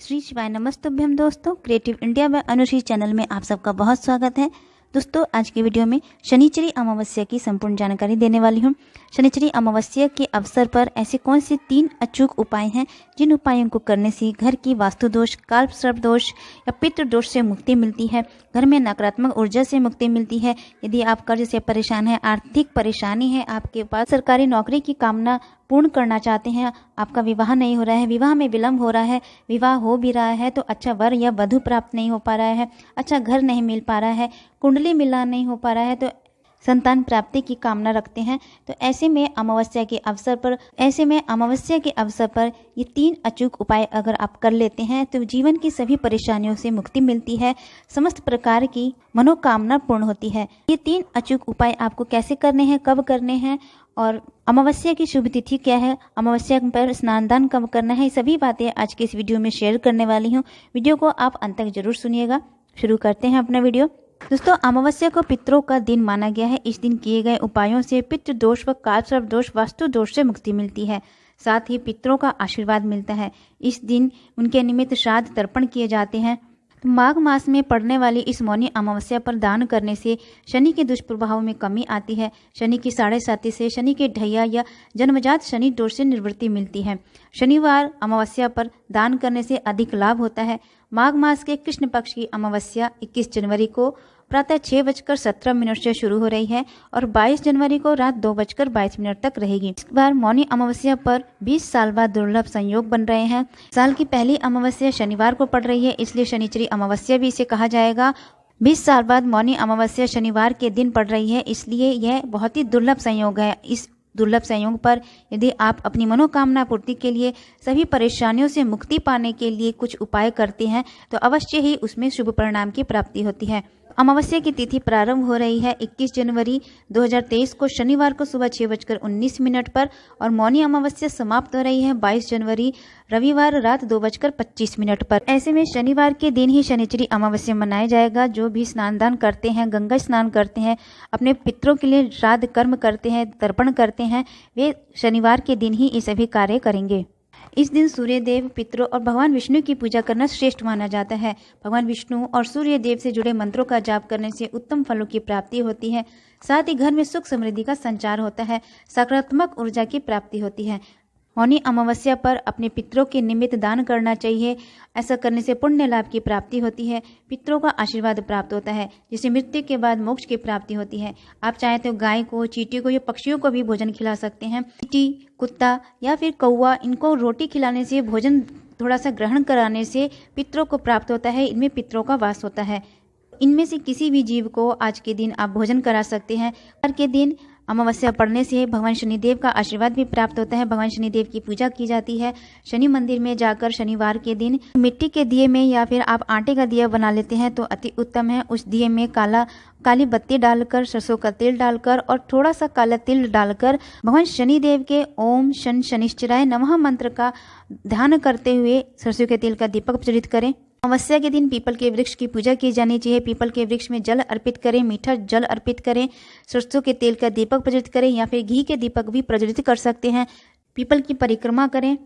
श्री शिवाय नमस्तुभ्यम दोस्तों, creative India में अनुश्री चैनल में आप सबका बहुत स्वागत है। दोस्तों, आज की वीडियो में शनिचरी अमावस्या की संपूर्ण जानकारी देने वाली हूँ। शनिचरी अमावस्या के अवसर पर ऐसे कौन से 3 अचूक उपाय हैं जिन उपायों को करने से घर की वास्तु दोष, काल्प सर्प दोष या पितृ दोष से मुक्ति मिलती है, घर में नकारात्मक ऊर्जा से मुक्ति मिलती है। यदि आप कर्ज से परेशान हैं, आर्थिक परेशानी है, आपके पास सरकारी नौकरी की कामना पूर्ण करना चाहते हैं, आपका विवाह नहीं हो रहा है, विवाह में विलंब हो रहा है, विवाह हो भी रहा है तो अच्छा वर या वधु प्राप्त नहीं हो पा रहा है, अच्छा घर नहीं मिल पा रहा है, कुंडली मिलान नहीं हो पा रहा है, तो संतान प्राप्ति की कामना रखते हैं, तो ऐसे में अमावस्या के अवसर पर ये 3 अचूक उपाय अगर आप कर लेते हैं तो जीवन की सभी परेशानियों से मुक्ति मिलती है, समस्त प्रकार की मनोकामना पूर्ण होती है। ये 3 अचूक उपाय आपको कैसे करने हैं, कब करने हैं और अमावस्या की शुभ तिथि क्या है, अमावस्या पर स्नान दान कब करना है, ये सभी बातें आज के इस वीडियो में शेयर करने वाली हूँ। वीडियो को आप अंत तक जरूर सुनिएगा। शुरू करते हैं अपना वीडियो। दोस्तों, अमावस्या को पितरों का दिन माना गया है। इस दिन किए गए उपायों से पितृ दोष व काल सर्प दोष, वास्तु दोष से मुक्ति मिलती है, साथ ही पितरों का आशीर्वाद मिलता है। इस दिन उनके निमित्त श्राद्ध तर्पण किए जाते हैं। तो माघ मास में पड़ने वाली इस मौनी अमावस्या पर दान करने से शनि के दुष्प्रभाव में कमी आती है। शनि की 7.5 से शनि के ढैया या जन्मजात शनि दोष से निवृत्ति मिलती है। शनिवार अमावस्या पर दान करने से अधिक लाभ होता है। माघ मास के कृष्ण पक्ष की अमावस्या 21 जनवरी को प्रातः 6:17 से शुरू हो रही है और 22 जनवरी को रात 2:22 तक रहेगी। इस बार मौनी अमावस्या पर 20 साल बाद दुर्लभ संयोग बन रहे हैं। साल की पहली अमावस्या शनिवार को पड़ रही है, इसलिए शनिचरी अमावस्या भी इसे कहा जाएगा। 20 साल बाद मौनी अमावस्या शनिवार के दिन पड़ रही है, इसलिए यह बहुत ही दुर्लभ संयोग है। इस दुर्लभ संयोग पर यदि आप अपनी मनोकामना पूर्ति के लिए, सभी परेशानियों से मुक्ति पाने के लिए कुछ उपाय करते हैं तो अवश्य ही उसमें शुभ परिणाम की प्राप्ति होती है। अमावस्या की तिथि प्रारंभ हो रही है 21 जनवरी 2023 को शनिवार को सुबह 6:19 पर और मौनी अमावस्या समाप्त हो रही है 22 जनवरी रविवार रात 2:25 पर। ऐसे में शनिवार के दिन ही शनिचरी अमावस्या मनाया जाएगा। जो भी स्नान दान करते हैं, गंगा स्नान करते हैं, अपने पितरों के लिए श्राद्ध कर्म करते हैं, तर्पण करते हैं, वे शनिवार के दिन ही ये सभी कार्य करेंगे। इस दिन सूर्य देव, पितरों और भगवान विष्णु की पूजा करना श्रेष्ठ माना जाता है। भगवान विष्णु और सूर्य देव से जुड़े मंत्रों का जाप करने से उत्तम फलों की प्राप्ति होती है, साथ ही घर में सुख समृद्धि का संचार होता है, सकारात्मक ऊर्जा की प्राप्ति होती है। मौनी अमावस्या पर अपने पितरों के निमित्त दान करना चाहिए। ऐसा करने से पुण्य लाभ की प्राप्ति होती है, पितरों का आशीर्वाद प्राप्त होता है, जिससे मृत्यु के बाद मोक्ष की प्राप्ति होती है। आप चाहे तो गाय को, चींटी को या पक्षियों को भी भोजन खिला सकते हैं। चींटी, कुत्ता या फिर कौवा, इनको रोटी खिलाने से, भोजन थोड़ा सा ग्रहण कराने से पितरों को प्राप्त होता है। इनमें पितरों का वास होता है। इनमें से किसी भी जीव को आज के दिन आप भोजन करा सकते हैं। हर के दिन अमावस्या पड़ने से भगवान शनिदेव का आशीर्वाद भी प्राप्त होता है। भगवान शनिदेव की पूजा की जाती है। शनि मंदिर में जाकर शनिवार के दिन मिट्टी के दिए में या फिर आप आटे का दिया बना लेते हैं तो अति उत्तम है। उस दिए में काली बत्ती डालकर, सरसों का तेल डालकर और थोड़ा सा काला तिल डालकर भगवान शनिदेव के ओम शन शनिश्चराय नमः मंत्र का ध्यान करते हुए सरसों के तेल का दीपक प्रज्वलित करें। अमावस्या के दिन पीपल के वृक्ष की पूजा की जानी चाहिए। पीपल के वृक्ष में जल अर्पित करें, मीठा जल अर्पित करें, सरसों के तेल का दीपक प्रज्वलित करें या फिर घी के दीपक भी प्रज्वलित कर सकते हैं। पीपल की परिक्रमा करें।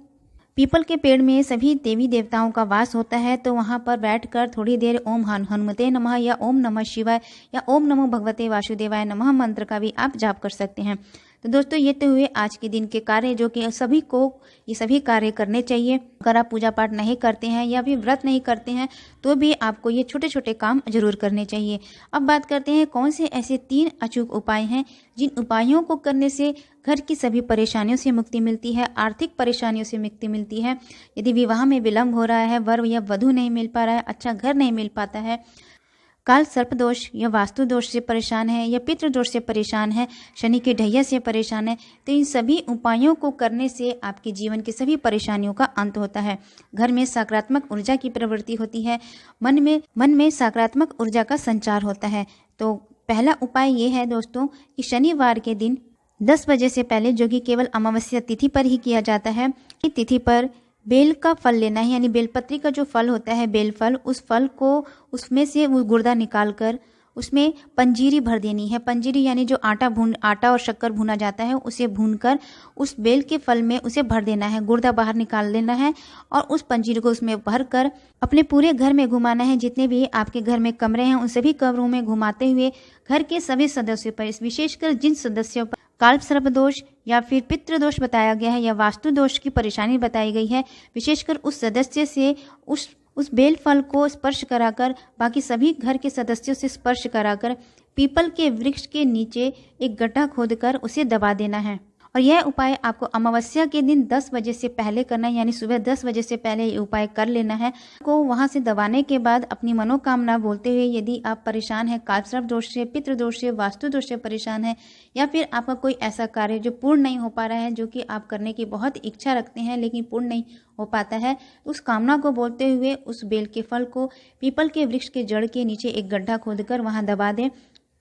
पीपल के पेड़ में सभी देवी देवताओं का वास होता है, तो वहां पर बैठकर थोड़ी देर ओम हनुमते नमः या ओम नमः शिवाय या ओम नमो भगवते वासुदेवाय नमः मंत्र का भी आप जाप कर सकते हैं। तो दोस्तों, ये तो हुए आज के दिन के कार्य, जो कि सभी को ये सभी कार्य करने चाहिए। अगर आप पूजा पाठ नहीं करते हैं या फिर व्रत नहीं करते हैं तो भी आपको ये छोटे छोटे काम जरूर करने चाहिए। अब बात करते हैं कौन से ऐसे 3 अचूक उपाय हैं जिन उपायों को करने से घर की सभी परेशानियों से मुक्ति मिलती है, आर्थिक परेशानियों से मुक्ति मिलती है। यदि विवाह में विलंब हो रहा है, वर या वधु नहीं मिल पा रहा है, अच्छा घर नहीं मिल पाता है, काल सर्प दोष या वास्तु दोष से परेशान है या पितृ दोष से परेशान है, शनि के ढैया से परेशान है, तो इन सभी उपायों को करने से आपके जीवन की सभी परेशानियों का अंत होता है। घर में सकारात्मक ऊर्जा की प्रवृत्ति होती है, मन में सकारात्मक ऊर्जा का संचार होता है। तो पहला उपाय ये है दोस्तों कि शनिवार के दिन 10 बजे से पहले, जो कि केवल अमावस्या तिथि पर ही किया जाता है, इस तिथि पर बेल का फल लेना है, यानी बेलपत्री का जो फल होता है, बेल फल, उस फल को उसमें से वो गुर्दा निकालकर उसमें पंजीरी भर देनी है। पंजीरी यानी जो आटा और शक्कर भुना जाता है उसे भूनकर उस बेल के फल में उसे भर देना है, गुर्दा बाहर निकाल लेना है और उस पंजीरी को उसमें भरकर अपने पूरे घर में घुमाना है। जितने भी आपके घर में कमरे हैं उन सभी कमरों में घुमाते हुए घर के सभी सदस्यों पर, विशेषकर जिन सदस्यों पर काल्प सर्प दोष या फिर पितृ दोष बताया गया है या वास्तु दोष की परेशानी बताई गई है, विशेषकर उस सदस्य से उस बेल फल को स्पर्श कराकर, बाकी सभी घर के सदस्यों से स्पर्श कराकर पीपल के वृक्ष के नीचे एक गड्ढा खोदकर उसे दबा देना है। और यह उपाय आपको अमावस्या के दिन 10 बजे से पहले करना है, यानी सुबह 10 बजे से पहले ये उपाय कर लेना है। को वहां से दबाने के बाद अपनी मनोकामना बोलते हुए, यदि आप परेशान हैं काल्प सर्प दोष से, पितृ दोष से, वास्तु दोष से परेशान है या फिर आपका कोई ऐसा कार्य जो पूर्ण नहीं हो पा रहा है, जो कि आप करने की बहुत इच्छा रखते हैं लेकिन पूर्ण नहीं हो पाता है, तो उस कामना को बोलते हुए उस बेल के फल को पीपल के वृक्ष के जड़ के नीचे एक गड्ढा खोदकर वहां दबा दें।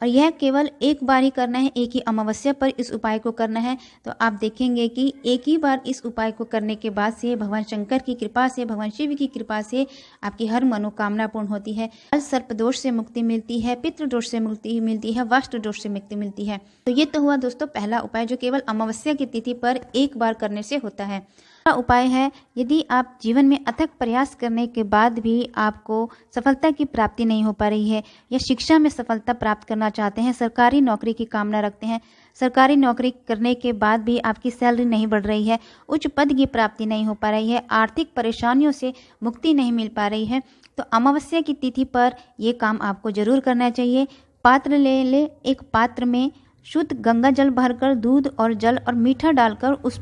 और यह केवल एक बार ही करना है, एक ही अमावस्या पर इस उपाय को करना है। तो आप देखेंगे कि एक ही बार इस उपाय को करने के बाद से भगवान शंकर की कृपा से, भगवान शिव की कृपा से आपकी हर मनोकामना पूर्ण होती है। सर्प दोष से मुक्ति मिलती है, पितृ दोष से मुक्ति मिलती है, वास्तु दोष से मुक्ति मिलती है। तो ये तो हुआ दोस्तों पहला उपाय जो केवल अमावस्या की तिथि पर एक बार करने से होता है। उपाय है, यदि आप जीवन में अथक प्रयास करने के बाद भी आपको सफलता की प्राप्ति नहीं हो पा रही है या शिक्षा में सफलता प्राप्त करना चाहते हैं, सरकारी नौकरी की कामना रखते हैं, सरकारी नौकरी करने के बाद भी आपकी सैलरी नहीं बढ़ रही है, उच्च पद की प्राप्ति नहीं हो पा रही है, आर्थिक परेशानियों से मुक्ति नहीं मिल पा रही है, तो अमावस्या की तिथि पर ये काम आपको जरूर करना चाहिए। पात्र ले एक पात्र में शुद्ध गंगा जल भरकर दूध और जल और मीठा डालकर उस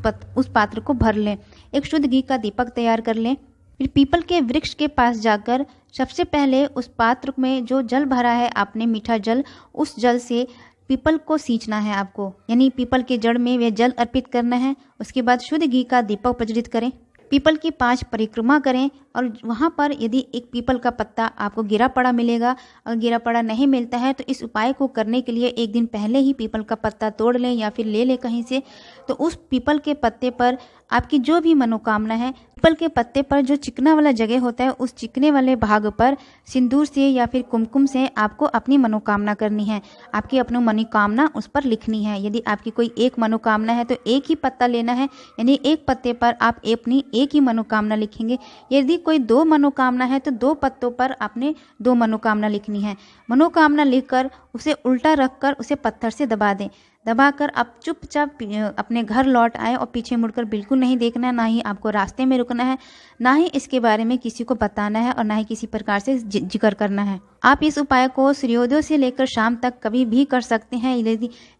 पात्र को भर लें। एक शुद्ध घी का दीपक तैयार कर लें। फिर पीपल के वृक्ष के पास जाकर सबसे पहले उस पात्र में जो जल भरा है आपने, मीठा जल, उस जल से पीपल को सींचना है आपको, यानी पीपल के जड़ में वे जल अर्पित करना है। उसके बाद शुद्ध घी का दीपक प्रज्वलित करें, पीपल की 5 परिक्रमा करें और वहाँ पर यदि एक पीपल का पत्ता आपको गिरा पड़ा मिलेगा, अगर गिरा पड़ा नहीं मिलता है तो इस उपाय को करने के लिए एक दिन पहले ही पीपल का पत्ता तोड़ लें या फिर ले लें कहीं से। तो उस पीपल के पत्ते पर आपकी जो भी मनोकामना है, पीपल के पत्ते पर जो चिकना वाला जगह होता है उस चिकने वाले भाग पर सिंदूर से या फिर कुमकुम से आपको अपनी मनोकामना करनी है, आपकी अपनी मनोकामना उस पर लिखनी है। यदि आपकी कोई एक मनोकामना है तो एक ही पत्ता लेना है, यानी एक पत्ते पर आप अपनी एक ही मनोकामना लिखेंगे। यदि कोई 2 मनोकामना है तो 2 पत्तों पर आपने 2 मनोकामना लिखनी है। मनोकामना लिखकर उसे उल्टा रखकर उसे पत्थर से दबा दें। दबाकर आप चुपचाप अपने घर लौट आए और पीछे मुड़कर बिल्कुल नहीं देखना है, ना ही आपको रास्ते में रुकना है, ना ही इसके बारे में किसी को बताना है और ना ही किसी प्रकार से जिक्र करना है। आप इस उपाय को सूर्योदय से लेकर शाम तक कभी भी कर सकते हैं,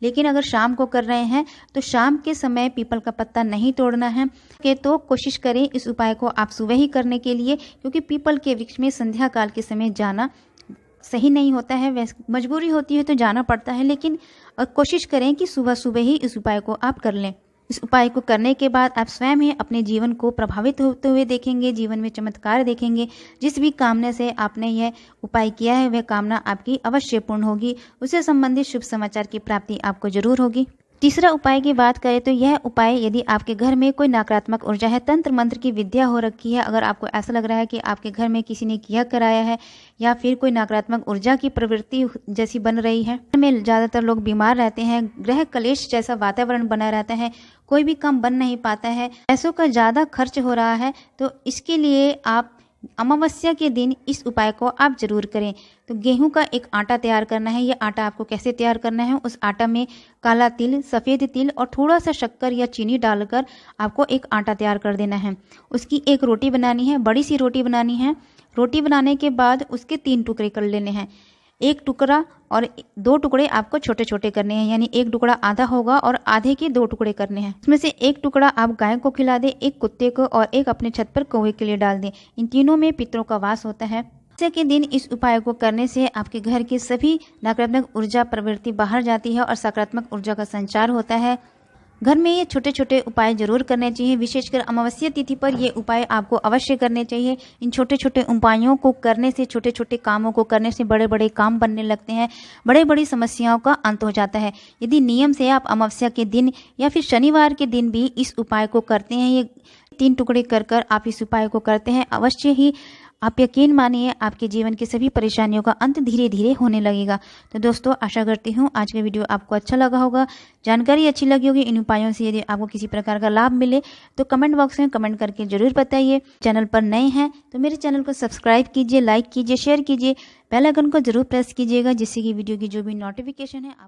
लेकिन अगर शाम को कर रहे हैं तो शाम के समय पीपल का पत्ता नहीं तोड़ना है। तो कोशिश करें इस उपाय को आप सुबह ही करने के लिए, क्योंकि पीपल के वृक्ष में संध्या काल के समय जाना सही नहीं होता है। वैसे मजबूरी होती है तो जाना पड़ता है, लेकिन कोशिश करें कि सुबह सुबह ही इस उपाय को आप कर लें। इस उपाय को करने के बाद आप स्वयं ही अपने जीवन को प्रभावित होते हुए देखेंगे, जीवन में चमत्कार देखेंगे। जिस भी कामना से आपने यह उपाय किया है वह कामना आपकी अवश्य पूर्ण होगी, उससे संबंधित शुभ समाचार की प्राप्ति आपको जरूर होगी। तीसरा उपाय की बात करें तो यह उपाय यदि आपके घर में कोई नकारात्मक ऊर्जा है, तंत्र मंत्र की विद्या हो रखी है, अगर आपको ऐसा लग रहा है कि आपके घर में किसी ने किया कराया है या फिर कोई नकारात्मक ऊर्जा की प्रवृत्ति जैसी बन रही है, में ज़्यादातर लोग बीमार रहते हैं, ग्रह कलेश जैसा वातावरण बना रहता है, कोई भी काम बन नहीं पाता है, पैसों का ज़्यादा खर्च हो रहा है, तो इसके लिए आप अमावस्या के दिन इस उपाय को आप जरूर करें। तो गेहूं का एक आटा तैयार करना है। ये आटा आपको कैसे तैयार करना है, उस आटा में काला तिल, सफ़ेद तिल और थोड़ा सा शक्कर या चीनी डालकर आपको एक आटा तैयार कर देना है। उसकी एक रोटी बनानी है, बड़ी सी रोटी बनानी है। रोटी बनाने के बाद उसके 3 टुकड़े कर लेने हैं, एक टुकड़ा और 2 टुकड़े आपको छोटे छोटे करने हैं, यानी एक टुकड़ा आधा होगा और आधे के 2 टुकड़े करने हैं। इसमें से एक टुकड़ा आप गाय को खिला दें, एक कुत्ते को और एक अपने छत पर कौवे के लिए डाल दें। इन तीनों में पितरों का वास होता है। अमावस्या के दिन इस उपाय को करने से आपके घर की सभी नकारात्मक ऊर्जा प्रवृत्ति बाहर जाती है और सकारात्मक ऊर्जा का संचार होता है। घर में ये छोटे छोटे उपाय जरूर करने चाहिए, विशेषकर अमावस्या तिथि पर ये उपाय आपको अवश्य करने चाहिए। इन छोटे छोटे उपायों को करने से, छोटे छोटे कामों को करने से बड़े बड़े काम बनने लगते हैं, बड़े बड़ी समस्याओं का अंत हो जाता है। यदि नियम से आप अमावस्या के दिन या फिर शनिवार के दिन भी इस उपाय को करते हैं, ये 3 टुकड़े कर आप इस उपाय को करते हैं, अवश्य ही आप यकीन मानिए आपके जीवन की सभी परेशानियों का अंत धीरे धीरे होने लगेगा। तो दोस्तों, आशा करती हूँ आज का वीडियो आपको अच्छा लगा होगा, जानकारी अच्छी लगी होगी। इन उपायों से यदि आपको किसी प्रकार का लाभ मिले तो कमेंट बॉक्स में कमेंट करके जरूर बताइए। चैनल पर नए हैं तो मेरे चैनल को सब्सक्राइब कीजिए, लाइक कीजिए, शेयर कीजिए, बेल आइकन को जरूर प्रेस कीजिएगा, जिससे कि वीडियो की जो भी नोटिफिकेशन है आप